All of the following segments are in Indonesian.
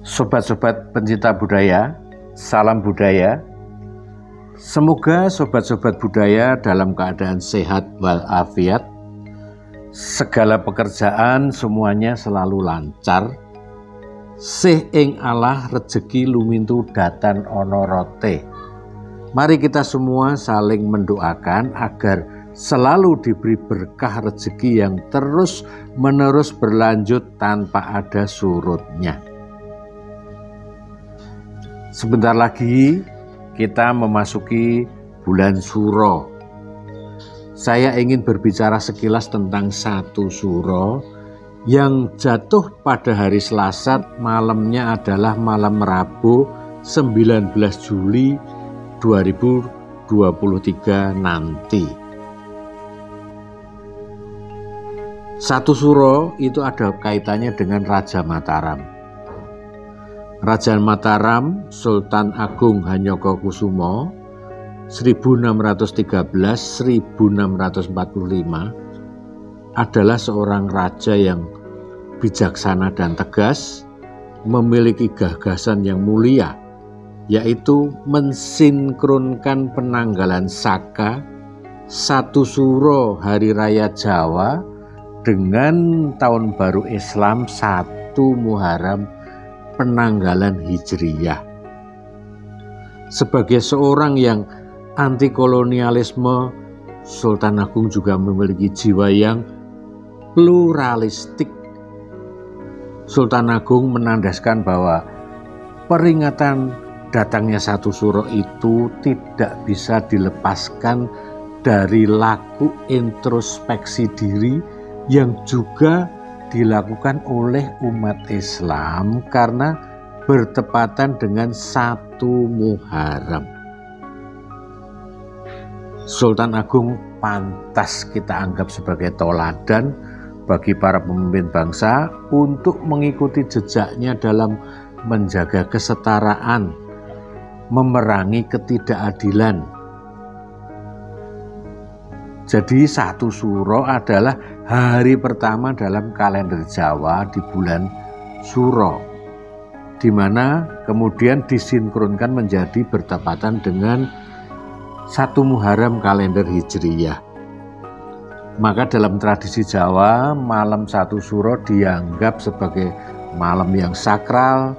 Sobat-sobat pencinta budaya, salam budaya. Semoga sobat-sobat budaya dalam keadaan sehat walafiat. Segala pekerjaan semuanya selalu lancar. Sih ing Allah rejeki lumintu datan ono rote. Mari kita semua saling mendoakan agar selalu diberi berkah rezeki yang terus-menerus berlanjut tanpa ada surutnya. Sebentar lagi kita memasuki bulan Suro. Saya ingin berbicara sekilas tentang satu Suro yang jatuh pada hari Selasa, malamnya adalah malam Rabu 19 Juli 2023 nanti. Satu Suro itu ada kaitannya dengan Raja Mataram. Raja Mataram Sultan Agung Hanyokrokusumo 1613-1645 adalah seorang raja yang bijaksana dan tegas, memiliki gagasan yang mulia, yaitu mensinkronkan penanggalan Saka satu Suro hari raya Jawa dengan tahun baru Islam satu Muharram penanggalan Hijriyah. Sebagai seorang yang anti kolonialisme, Sultan Agung juga memiliki jiwa yang pluralistik. Sultan Agung menandaskan bahwa peringatan datangnya satu Suro itu tidak bisa dilepaskan dari laku introspeksi diri yang juga dilakukan oleh umat Islam karena bertepatan dengan satu Muharram. Sultan Agung pantas kita anggap sebagai teladan bagi para pemimpin bangsa untuk mengikuti jejaknya dalam menjaga kesetaraan, memerangi ketidakadilan. Jadi satu Suro adalah hari pertama dalam kalender Jawa di bulan Suro, di mana kemudian disinkronkan menjadi bertepatan dengan satu Muharram kalender Hijriyah. Maka dalam tradisi Jawa, malam satu Suro dianggap sebagai malam yang sakral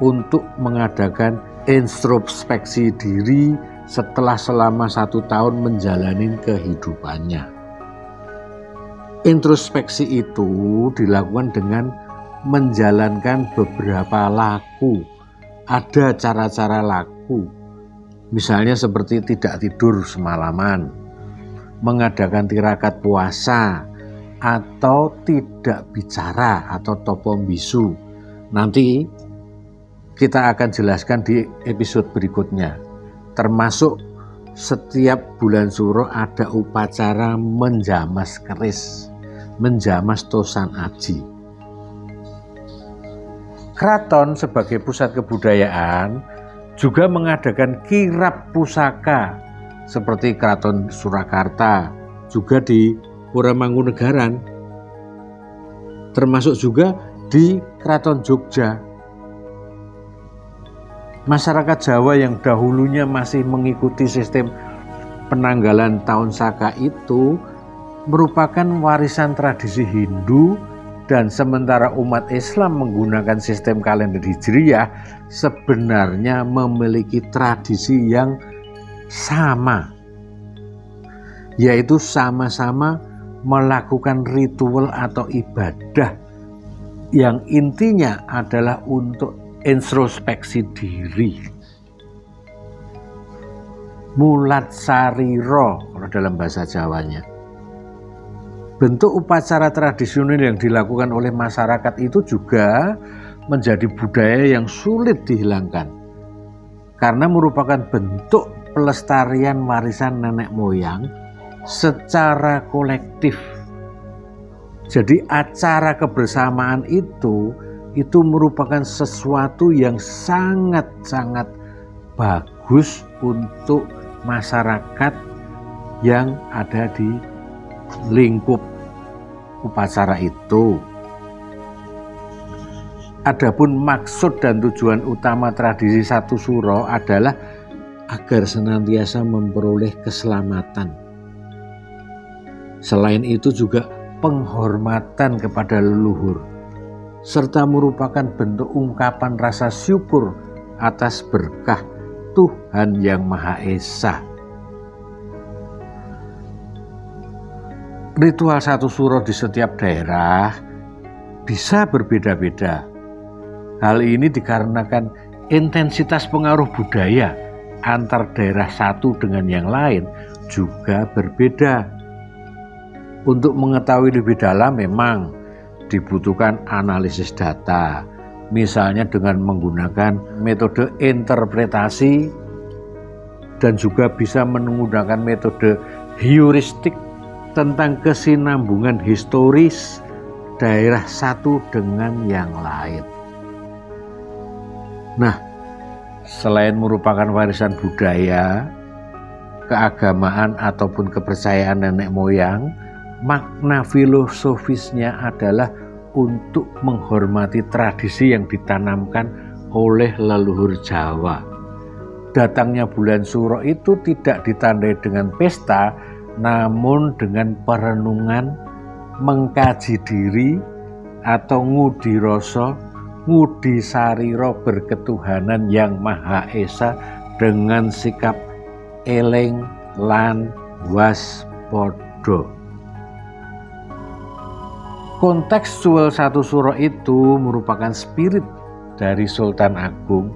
untuk mengadakan introspeksi diri setelah selama 1 tahun menjalani kehidupannya. Introspeksi itu dilakukan dengan menjalankan beberapa laku. Ada cara-cara laku, misalnya seperti tidak tidur semalaman, mengadakan tirakat puasa, atau tidak bicara atau topo bisu. Nanti kita akan jelaskan di episode berikutnya. Termasuk setiap bulan Suro ada upacara menjamas keris, menjamas tosan aji. Keraton sebagai pusat kebudayaan juga mengadakan kirab pusaka seperti Keraton Surakarta, juga di Puramangkunegaran, termasuk juga di Keraton Jogja. Masyarakat Jawa yang dahulunya masih mengikuti sistem penanggalan tahun Saka itu merupakan warisan tradisi Hindu, dan sementara umat Islam menggunakan sistem kalender Hijriyah sebenarnya memiliki tradisi yang sama, yaitu sama-sama melakukan ritual atau ibadah yang intinya adalah untuk introspeksi diri. Mulat sariro dalam bahasa Jawanya. Bentuk upacara tradisional yang dilakukan oleh masyarakat itu juga menjadi budaya yang sulit dihilangkan karena merupakan bentuk pelestarian warisan nenek moyang secara kolektif. Jadi acara kebersamaan itu merupakan sesuatu yang sangat-sangat bagus untuk masyarakat yang ada di lingkup upacara itu. Adapun maksud dan tujuan utama tradisi satu suro adalah agar senantiasa memperoleh keselamatan. Selain itu juga penghormatan kepada leluhur, serta merupakan bentuk ungkapan rasa syukur atas berkah Tuhan Yang Maha Esa. Ritual satu suro di setiap daerah bisa berbeda-beda. Hal ini dikarenakan intensitas pengaruh budaya antar daerah satu dengan yang lain juga berbeda. Untuk mengetahui lebih dalam memang dibutuhkan analisis data, misalnya dengan menggunakan metode interpretasi dan juga bisa menggunakan metode heuristik tentang kesinambungan historis daerah satu dengan yang lain. Nah, selain merupakan warisan budaya, keagamaan ataupun kepercayaan nenek moyang, makna filosofisnya adalah untuk menghormati tradisi yang ditanamkan oleh leluhur Jawa. Datangnya bulan Suro itu tidak ditandai dengan pesta, namun dengan perenungan, mengkaji diri atau ngudi rasa, ngudi sariro berketuhanan Yang Maha Esa dengan sikap eleng lan waspada. Kontekstual satu suro itu merupakan spirit dari Sultan Agung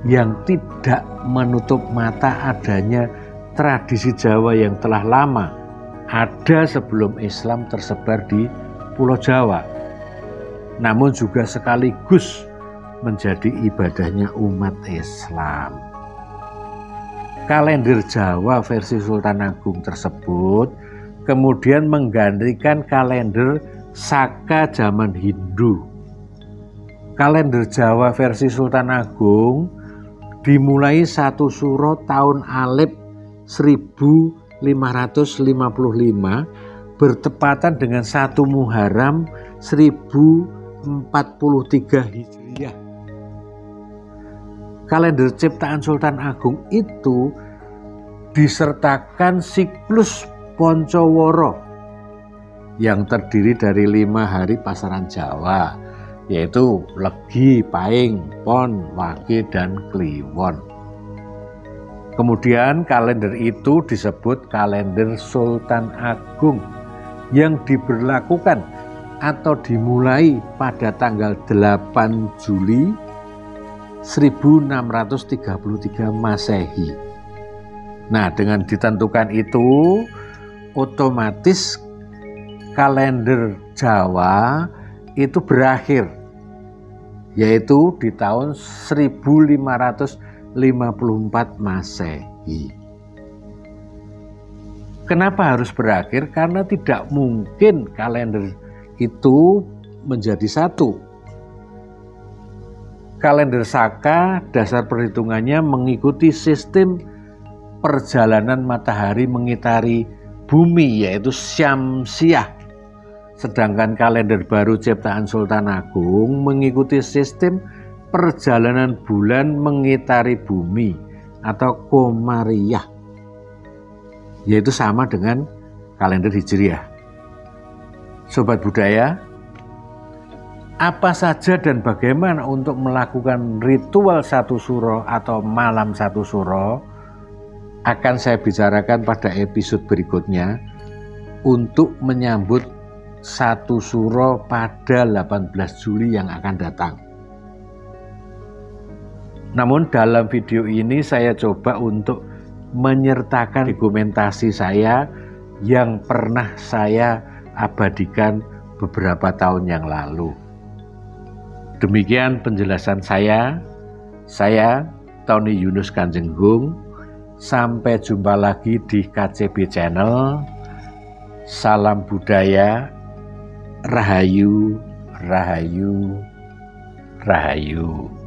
yang tidak menutup mata adanya tradisi Jawa yang telah lama ada sebelum Islam tersebar di Pulau Jawa, namun juga sekaligus menjadi ibadahnya umat Islam. Kalender Jawa versi Sultan Agung tersebut kemudian menggantikan kalender Saka zaman Hindu. Kalender Jawa versi Sultan Agung dimulai satu Suro tahun Alif 1555 bertepatan dengan 1 Muharram 1043 Hijriah. Kalender ciptaan Sultan Agung itu disertakan siklus Poncoworo yang terdiri dari 5 hari pasaran Jawa, yaitu Legi, Pahing, Pon, Wage, dan Kliwon. Kemudian kalender itu disebut kalender Sultan Agung yang diberlakukan atau dimulai pada tanggal 8 Juli 1633 Masehi. Nah, dengan ditentukan itu, otomatis kalender Jawa itu berakhir, yaitu di tahun 1554 Masehi. Kenapa harus berakhir? Karena tidak mungkin kalender itu menjadi satu. Kalender Saka dasar perhitungannya mengikuti sistem perjalanan matahari mengitari bumi, yaitu Syamsiah. Sedangkan kalender baru ciptaan Sultan Agung mengikuti sistem perjalanan bulan mengitari bumi atau Qomariyah, yaitu sama dengan kalender Hijriah. Sobat budaya, apa saja dan bagaimana untuk melakukan ritual satu suro atau malam satu suro akan saya bicarakan pada episode berikutnya untuk menyambut satu suro pada 18 Juli yang akan datang. Namun dalam video ini saya coba untuk menyertakan dokumentasi saya yang pernah saya abadikan beberapa tahun yang lalu. Demikian penjelasan saya Tony Yunus Kanjenggung. Sampai jumpa lagi di KCB Channel. Salam budaya, Rahayu, Rahayu, Rahayu.